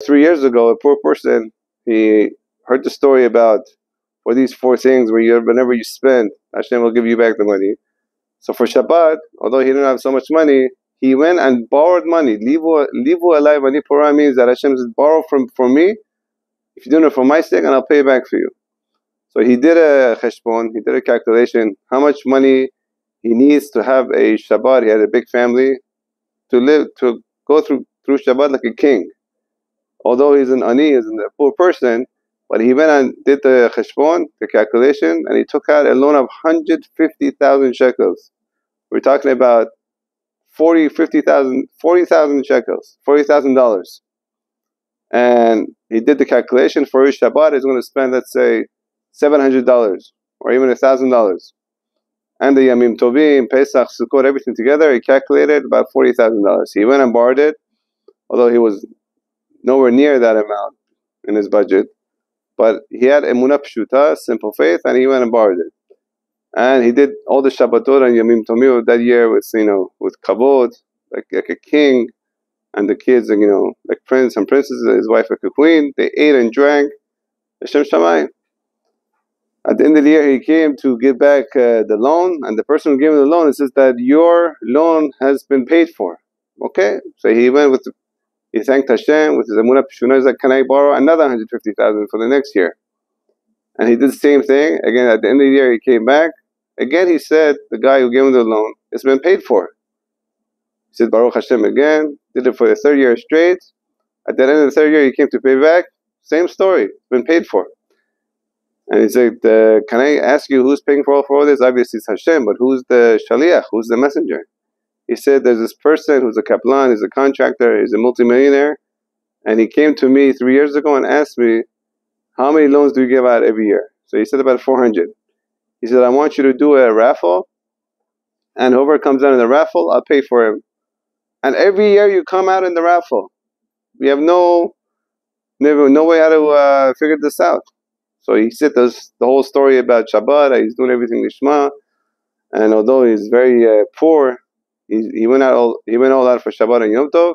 3 years ago, a poor person, he heard the story about for these 4 things where whenever you spend, Hashem will give you back the money. So for Shabbat, although he didn't have so much money, he went and borrowed money. Livu alai bani pora means that Hashem says, borrow from me, if you're doing it for my sake, and I'll pay back for you. So he did a cheshbon, he did a calculation, how much money he needs to have a Shabbat. He had a big family, to go through Shabbat like a king. Although he's an ani, he's a poor person, but he went and did the cheshbon, the calculation, and he took out a loan of 150,000 shekels. We're talking about 40,000 shekels, $40,000. And he did the calculation for his Shabbat. He's going to spend, let's say, $700 or even $1,000. And the Yamim Tovim, Pesach, Sukkot, everything together, he calculated about $40,000. He went and borrowed it, although he was nowhere near that amount in his budget. But he had emunah pshuta, simple faith, and he went and borrowed it. And he did all the Shabbatot and Yamim Tovim that year with, with kavod, like a king, and the kids, like prince and princesses, his wife like a queen. They ate and drank. Hashem Shamayim. At the end of the year, he came to give back the loan, and the person who gave him the loan, it says that your loan has been paid for. Okay, so he went he thanked Hashem with his emunah pshuna. He's like, can I borrow another 150,000 for the next year? And he did the same thing again. At the end of the year, he came back again. He said, the guy who gave him the loan, it's been paid for. He said, Baruch Hashem again. Did it for the 3rd year straight. At the end of the 3rd year, he came to pay back. Same story. It's been paid for. And he said, can I ask you who's paying for all this? Obviously it's Hashem, but who's the shaliach? Who's the messenger? He said, there's this person who's a kaplan, he's a contractor, he's a multimillionaire, and he came to me 3 years ago and asked me, how many loans do you give out every year? So he said about 400. He said, I want you to do a raffle, and whoever comes out in the raffle, I'll pay for him. And every year you come out in the raffle. We have no way how to figure this out. So he said the whole story about Shabbat, he's doing everything lishma, and although he's very poor, he went all out for Shabbat and Yom Tov.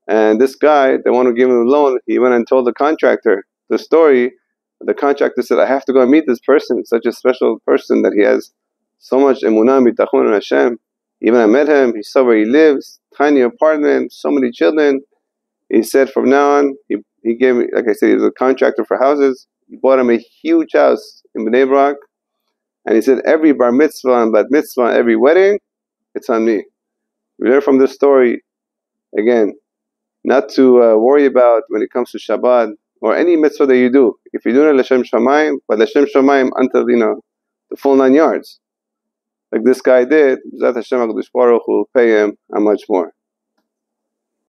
And this guy, the one who gave him the loan, he went and told the contractor the story. The contractor said, I have to go and meet this person. It's such a special person that he has so much emunah, bitachon, and Hashem. Even I met him, he saw where he lives, tiny apartment, so many children. He said from now on, he gave me, like I said, he was a contractor for houses. He bought him a huge house in Bnei Brak. And he said, every bar mitzvah and bat mitzvah, every wedding, it's on me. We learn from this story, again, not to worry about when it comes to Shabbat or any mitzvah that you do. If you're doing it L'Shem Shamayim, but L'Shem Shamayim until, the full 9 yards. Like this guy did, Zat Hashem HaKadosh Baruch Hu will pay him and much more.